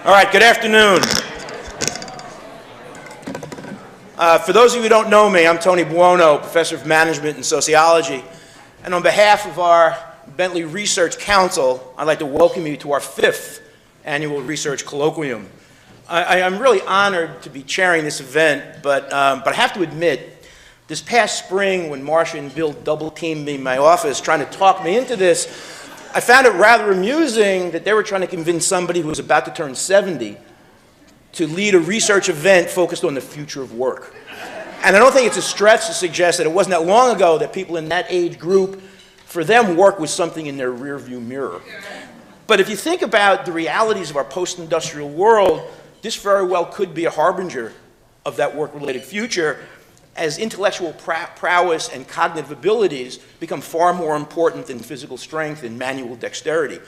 All right, good afternoon. For those of you who don't know me, I'm Tony Buono, Professor of Management and Sociology. And on behalf of our Bentley Research Council, I'd like to welcome you to our 5th annual Research Colloquium. I'm really honored to be chairing this event, but I have to admit, this past spring when Marcia and Bill double-teamed me in my office trying to talk me into this, I found it rather amusing that they were trying to convince somebody who was about to turn 70 to lead a research event focused on the future of work. And I don't think it's a stretch to suggest that it wasn't that long ago that people in that age group, for them, work was something in their rearview mirror. But if you think about the realities of our post-industrial world, this very well could be a harbinger of that work-related future, as intellectual prowess and cognitive abilities become far more important than physical strength and manual dexterity.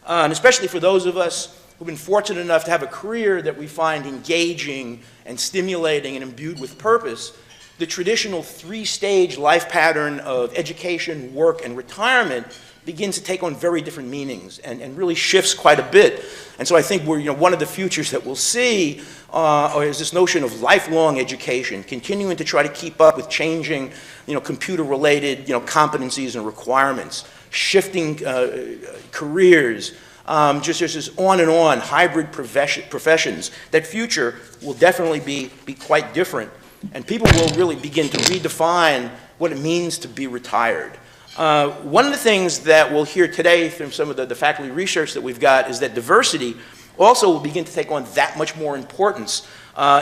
And especially for those of us who've been fortunate enough to have a career that we find engaging and stimulating and imbued with purpose, the traditional 3-stage life pattern of education, work, and retirement begins to take on very different meanings and really shifts quite a bit. And so I think one of the futures that we'll see is this notion of lifelong education, continuing to try to keep up with changing computer-related competencies and requirements, shifting careers, just this on and on, hybrid professions. That future will definitely be quite different, and people will really begin to redefine what it means to be retired. One of the things that we'll hear today from some of the faculty research that we've got is that diversity also will begin to take on that much more importance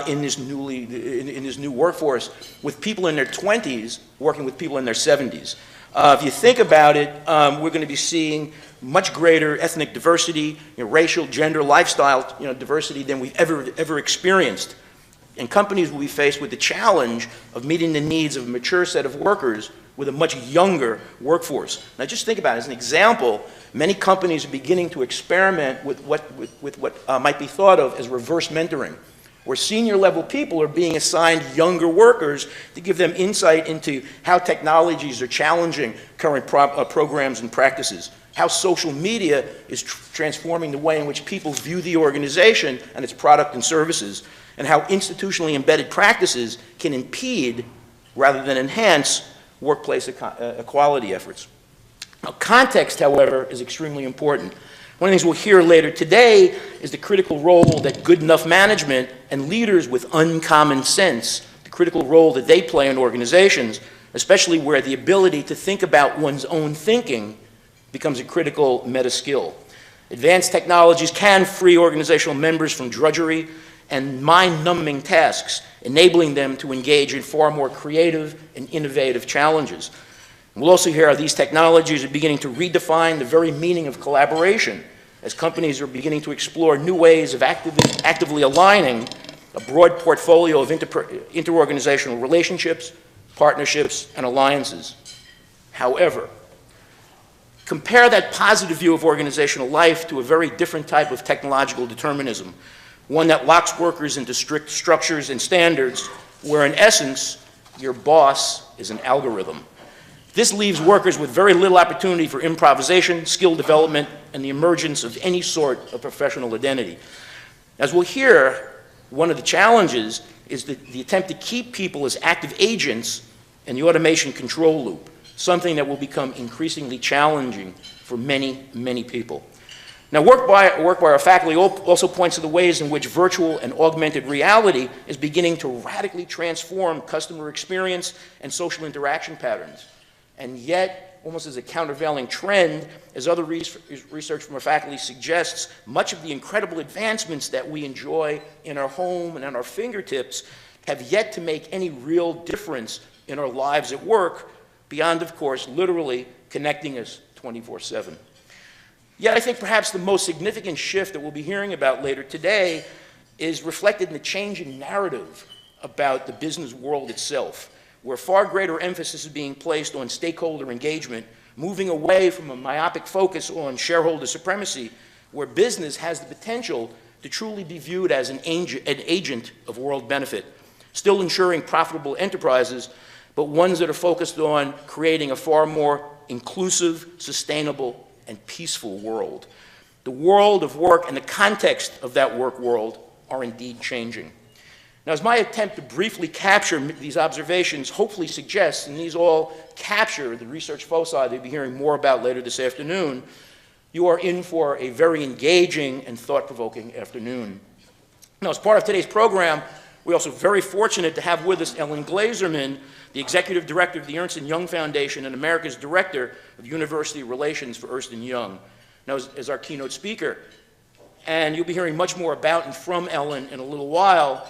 in this new workforce, with people in their 20s working with people in their 70s. If you think about it, we're going to be seeing much greater ethnic diversity, racial, gender, lifestyle diversity than we've ever experienced. And companies will be faced with the challenge of meeting the needs of a mature set of workers with a much younger workforce. Now just think about it. As an example, many companies are beginning to experiment with what might be thought of as reverse mentoring, where senior level people are being assigned younger workers to give them insight into how technologies are challenging current programs and practices, how social media is transforming the way in which people view the organization and its product and services, and how institutionally embedded practices can impede rather than enhance workplace equality efforts. Now, context, however, is extremely important. One of the things we'll hear later today is the critical role that good enough management and leaders with uncommon sense, the critical role that they play in organizations, especially where the ability to think about one's own thinking becomes a critical meta skill. Advanced technologies can free organizational members from drudgery and mind-numbing tasks, enabling them to engage in far more creative and innovative challenges. And we'll also hear how these technologies are beginning to redefine the very meaning of collaboration, as companies are beginning to explore new ways of actively aligning a broad portfolio of interorganizational relationships, partnerships, and alliances. However, compare that positive view of organizational life to a very different type of technological determinism, one that locks workers into strict structures and standards, where in essence, your boss is an algorithm. This leaves workers with very little opportunity for improvisation, skill development, and the emergence of any sort of professional identity. As we'll hear, one of the challenges is the attempt to keep people as active agents in the automation control loop, something that will become increasingly challenging for many, many people. Now, work by our faculty also points to the ways in which virtual and augmented reality is beginning to radically transform customer experience and social interaction patterns. And yet, almost as a countervailing trend, as other research from our faculty suggests, much of the incredible advancements that we enjoy in our home and on our fingertips have yet to make any real difference in our lives at work, beyond, of course, literally connecting us 24/7. Yet I think perhaps the most significant shift that we'll be hearing about later today is reflected in the change in narrative about the business world itself, where far greater emphasis is being placed on stakeholder engagement, moving away from a myopic focus on shareholder supremacy, where business has the potential to truly be viewed as an agent of world benefit, still ensuring profitable enterprises, but ones that are focused on creating a far more inclusive, sustainable, and peaceful world. The world of work and the context of that work world are indeed changing. Now, as my attempt to briefly capture these observations hopefully suggests, and these all capture the research foci that you'll be hearing more about later this afternoon, you are in for a very engaging and thought-provoking afternoon. Now, as part of today's program, we're also very fortunate to have with us Ellen Glazerman, the Executive Director of the Ernst & Young Foundation and America's Director of University Relations for Ernst & Young, now as our keynote speaker. And you'll be hearing much more about and from Ellen in a little while,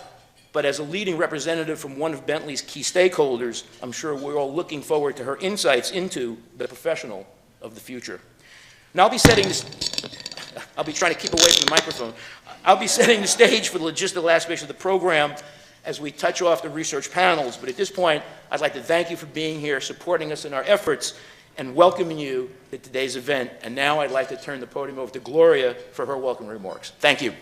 but as a leading representative from one of Bentley's key stakeholders, I'm sure we're all looking forward to her insights into the professional of the future. Now, I'll be trying to keep away from the microphone. I'll be setting the stage for the logistical aspects of the program as we touch off the research panels, but at this point, I'd like to thank you for being here, supporting us in our efforts, and welcoming you to today's event. And now I'd like to turn the podium over to Gloria for her welcome remarks. Thank you.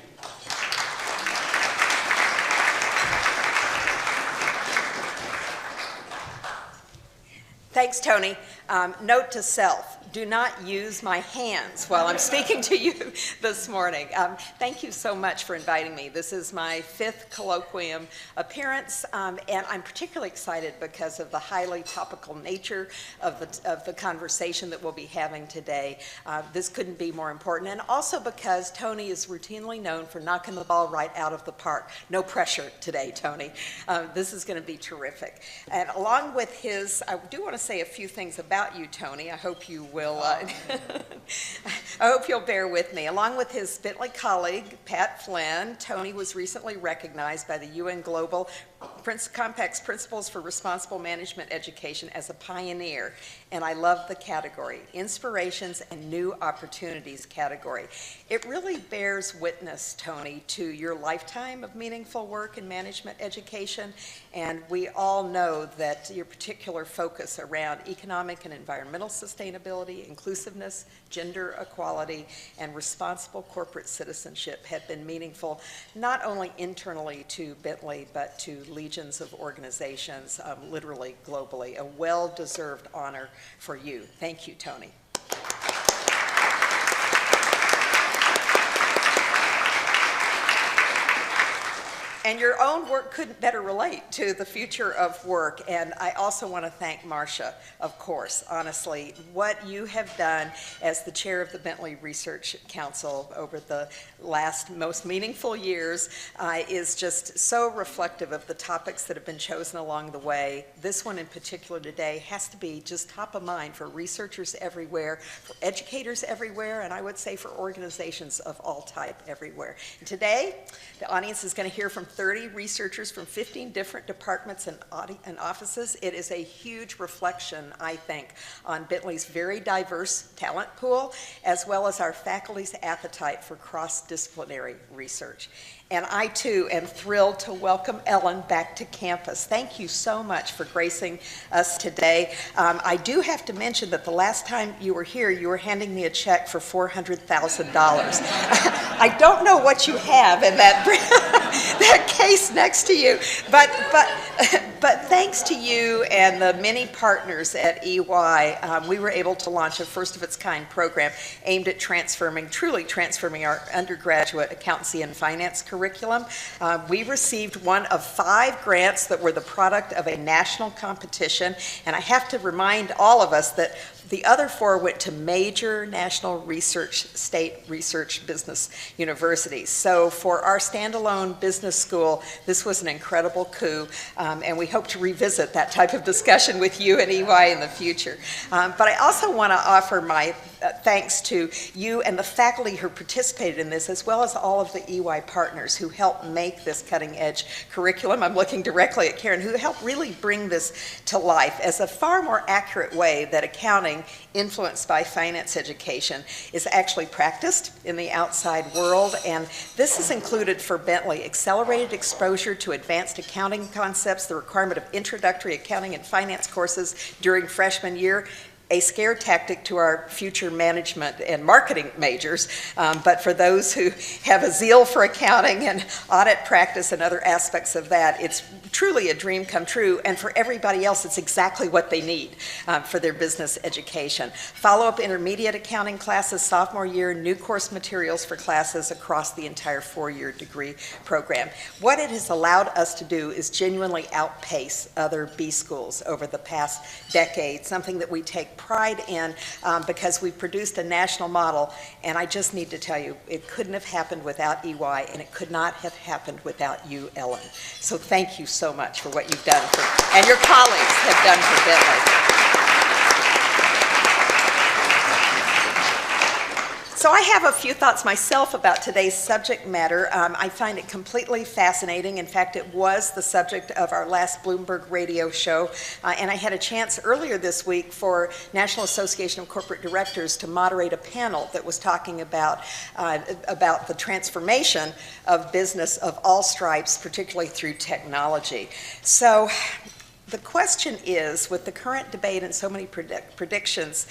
Thanks, Tony. Note to self, do not use my hands while I'm speaking to you this morning. Thank you so much for inviting me. This is my 5th Colloquium appearance, and I'm particularly excited because of the highly topical nature of the conversation that we'll be having today. This couldn't be more important, and also because Tony is routinely known for knocking the ball right out of the park. No pressure today, Tony. This is going to be terrific. And along with his, I do want to say a few things about you, Tony. I hope you will. I hope you'll bear with me. Along with his Bentley colleague, Pat Flynn, Tony was recently recognized by the UN Global Compact's Principles for Responsible Management Education as a pioneer, and I love the category, Inspirations and New Opportunities category. It really bears witness, Tony, to your lifetime of meaningful work in management education, and we all know that your particular focus around economic and environmental sustainability, inclusiveness, gender equality, and responsible corporate citizenship have been meaningful not only internally to Bentley, but to legions of organizations, literally globally. A well-deserved honor for you. Thank you, Tony. And your own work couldn't better relate to the future of work. And I also want to thank Marcia, of course. Honestly, what you have done as the chair of the Bentley Research Council over the last most meaningful years is just so reflective of the topics that have been chosen along the way. This one in particular today has to be just top of mind for researchers everywhere, for educators everywhere, and I would say for organizations of all type everywhere. And today, the audience is going to hear from 30 researchers from 15 different departments and offices. It is a huge reflection, I think, on Bentley's very diverse talent pool, as well as our faculty's appetite for cross-disciplinary research. And I, too, am thrilled to welcome Ellen back to campus. Thank you so much for gracing us today. I do have to mention that the last time you were here, you were handing me a check for $400,000. I don't know what you have in that, that case next to you, but thanks to you and the many partners at EY, we were able to launch a first-of-its-kind program aimed at truly transforming our undergraduate accountancy and finance curriculum. We received one of 5 grants that were the product of a national competition, and I have to remind all of us that the other 4 went to major national research, state research business universities. So for our standalone business school, this was an incredible coup, and we hope to revisit that type of discussion with you and EY in the future. But I also want to offer my thanks to you and the faculty who participated in this, as well as all of the EY partners who helped make this cutting-edge curriculum. I'm looking directly at Karen, who helped really bring this to life as a far more accurate way that accounting, influenced by finance education, is actually practiced in the outside world. And this has included for Bentley accelerated exposure to advanced accounting concepts, the requirement of introductory accounting and finance courses during freshman year, a scare tactic to our future management and marketing majors, but for those who have a zeal for accounting and audit practice and other aspects of that, it's truly a dream come true, and for everybody else, it's exactly what they need for their business education. Follow-up intermediate accounting classes sophomore year, new course materials for classes across the entire four-year degree program. What it has allowed us to do is genuinely outpace other B schools over the past decade, something that we take pride in because we've produced a national model, and I just need to tell you, it couldn't have happened without EY, and it could not have happened without you, Ellen. So thank you so much for what you've done and your colleagues have done for Bentley. So I have a few thoughts myself about today's subject matter. I find it completely fascinating. In fact, it was the subject of our last Bloomberg radio show. And I had a chance earlier this week for National Association of Corporate Directors to moderate a panel that was talking about the transformation of business of all stripes, particularly through technology. So the question is, with the current debate and so many predictions,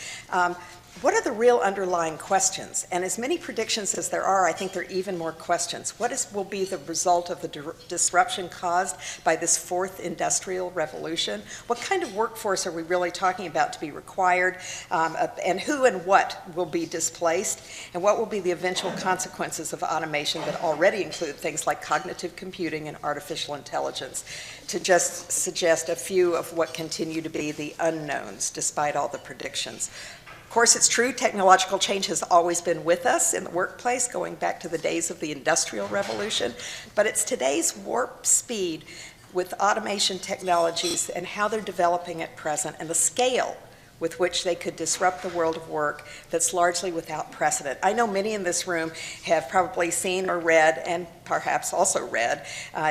what are the real underlying questions? And as many predictions as there are, I think there are even more questions. What will be the result of the disruption caused by this fourth industrial revolution? What kind of workforce are we really talking about to be required? And who and what will be displaced? And what will be the eventual consequences of automation that already include things like cognitive computing and artificial intelligence, to just suggest a few of what continue to be the unknowns despite all the predictions. Of course, it's true, technological change has always been with us in the workplace, going back to the days of the Industrial Revolution, but it's today's warp speed with automation technologies and how they're developing at present and the scale with which they could disrupt the world of work that's largely without precedent. I know many in this room have probably seen or read, and perhaps also read,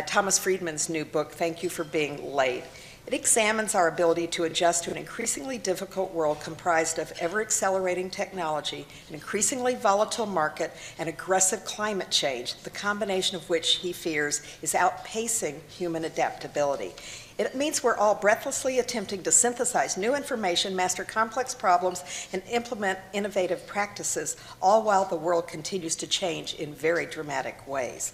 Thomas Friedman's new book, Thank You for Being Late. It examines our ability to adjust to an increasingly difficult world comprised of ever-accelerating technology, an increasingly volatile market, and aggressive climate change, the combination of which he fears is outpacing human adaptability. It means we're all breathlessly attempting to synthesize new information, master complex problems, and implement innovative practices, all while the world continues to change in very dramatic ways.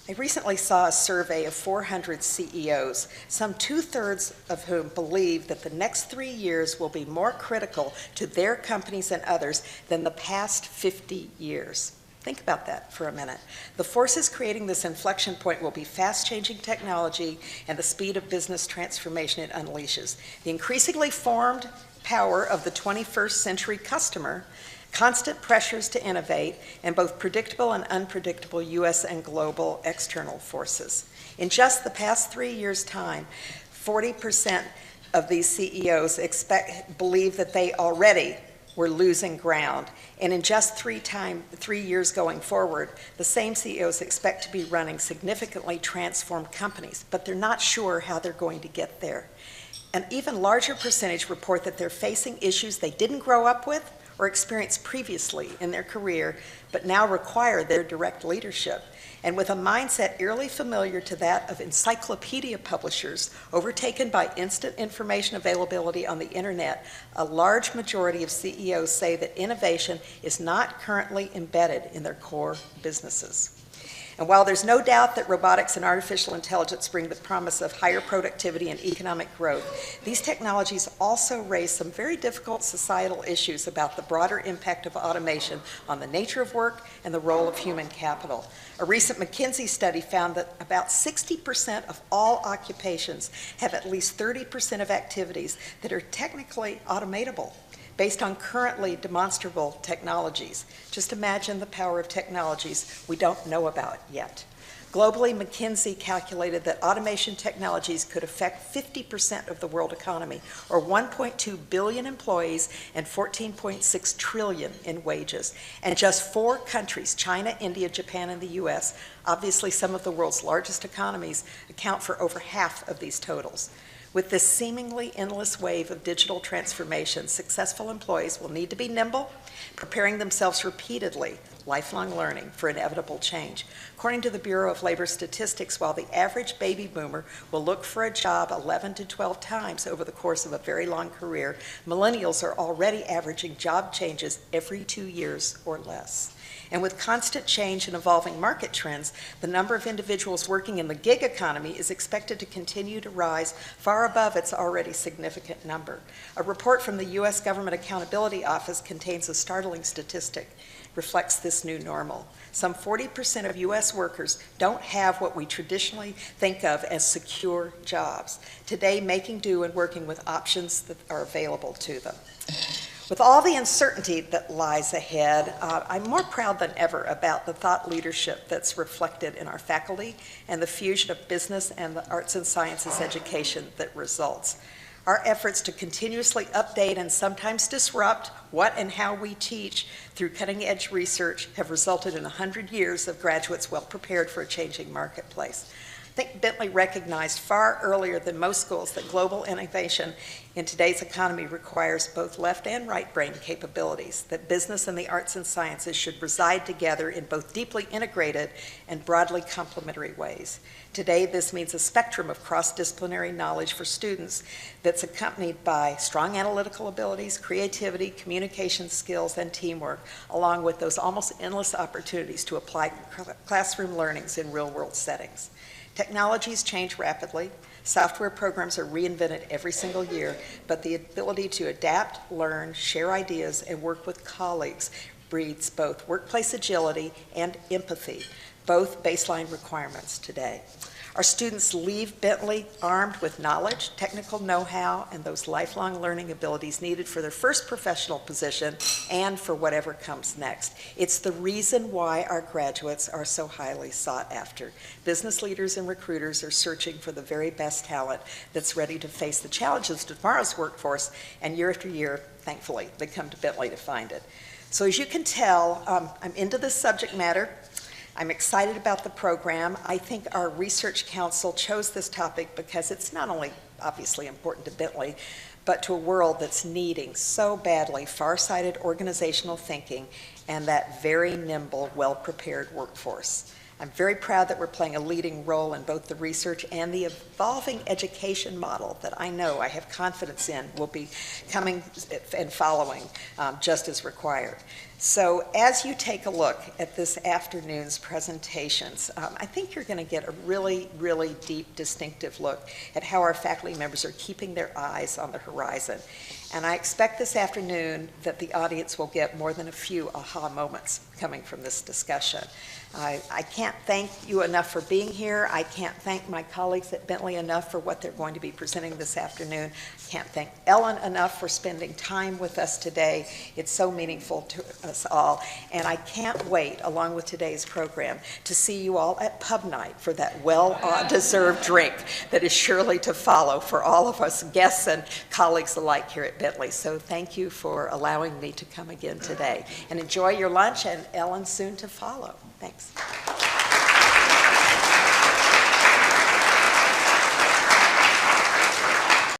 I recently saw a survey of 400 CEOs, some two-thirds of whom believe that the next 3 years will be more critical to their companies and others than the past 50 years. Think about that for a minute. The forces creating this inflection point will be fast-changing technology and the speed of business transformation it unleashes. The increasingly formed power of the 21st century customer, constant pressures to innovate, and both predictable and unpredictable U.S. and global external forces. In just the past 3 years' time, 40% of these CEOs believe that they already were losing ground. And in just 3 years going forward, the same CEOs expect to be running significantly transformed companies, but they're not sure how they're going to get there. An even larger percentage report that they're facing issues they didn't grow up with or experienced previously in their career, but now require their direct leadership. And with a mindset eerily familiar to that of encyclopedia publishers, overtaken by instant information availability on the internet, a large majority of CEOs say that innovation is not currently embedded in their core businesses. And while there's no doubt that robotics and artificial intelligence bring the promise of higher productivity and economic growth, these technologies also raise some very difficult societal issues about the broader impact of automation on the nature of work and the role of human capital. A recent McKinsey study found that about 60% of all occupations have at least 30% of activities that are technically automatable, based on currently demonstrable technologies. Just imagine the power of technologies we don't know about yet. Globally, McKinsey calculated that automation technologies could affect 50% of the world economy, or 1.2 billion employees and 14.6 trillion in wages. And just 4 countries, China, India, Japan, and the US, obviously some of the world's largest economies, account for over half of these totals. With this seemingly endless wave of digital transformation, successful employees will need to be nimble, preparing themselves repeatedly, lifelong learning for inevitable change. According to the Bureau of Labor Statistics, while the average baby boomer will look for a job 11 to 12 times over the course of a very long career, millennials are already averaging job changes every 2 years or less. And with constant change and evolving market trends, the number of individuals working in the gig economy is expected to continue to rise far above its already significant number. A report from the U.S. Government Accountability Office contains a startling statistic, reflects this new normal. Some 40% of U.S. workers don't have what we traditionally think of as secure jobs, today making do and working with options that are available to them. With all the uncertainty that lies ahead, I'm more proud than ever about the thought leadership that's reflected in our faculty and the fusion of business and the arts and sciences education that results. Our efforts to continuously update and sometimes disrupt what and how we teach through cutting-edge research have resulted in 100 years of graduates well prepared for a changing marketplace. I think Bentley recognized far earlier than most schools that global innovation in today's economy requires both left and right brain capabilities, that business and the arts and sciences should reside together in both deeply integrated and broadly complementary ways. Today, this means a spectrum of cross-disciplinary knowledge for students that's accompanied by strong analytical abilities, creativity, communication skills, and teamwork, along with those almost endless opportunities to apply classroom learnings in real-world settings. Technologies change rapidly. Software programs are reinvented every single year, but the ability to adapt, learn, share ideas, and work with colleagues breeds both workplace agility and empathy, both baseline requirements today. Our students leave Bentley armed with knowledge, technical know-how, and those lifelong learning abilities needed for their first professional position and for whatever comes next. It's the reason why our graduates are so highly sought after. Business leaders and recruiters are searching for the very best talent that's ready to face the challenges of tomorrow's workforce, and year after year, thankfully, they come to Bentley to find it. So as you can tell, I'm into this subject matter. I'm excited about the program. I think our research council chose this topic because it's not only obviously important to Bentley, but to a world that's needing so badly far-sighted organizational thinking and that very nimble, well-prepared workforce. I'm very proud that we're playing a leading role in both the research and the evolving education model that I know, I have confidence in, will be coming and following just as required. So as you take a look at this afternoon's presentations, I think you're going to get a really, really deep, distinctive look at how our faculty members are keeping their eyes on the horizon. And I expect this afternoon that the audience will get more than a few aha moments coming from this discussion. I can't thank you enough for being here. I can't thank my colleagues at Bentley enough for what they're going to be presenting this afternoon. I can't thank Ellen enough for spending time with us today. It's so meaningful to us all. And I can't wait, along with today's program, to see you all at pub night for that well-deserved drink that is surely to follow for all of us guests and colleagues alike here at Bentley. So thank you for allowing me to come again today. And enjoy your lunch, and Ellen soon to follow. Thanks.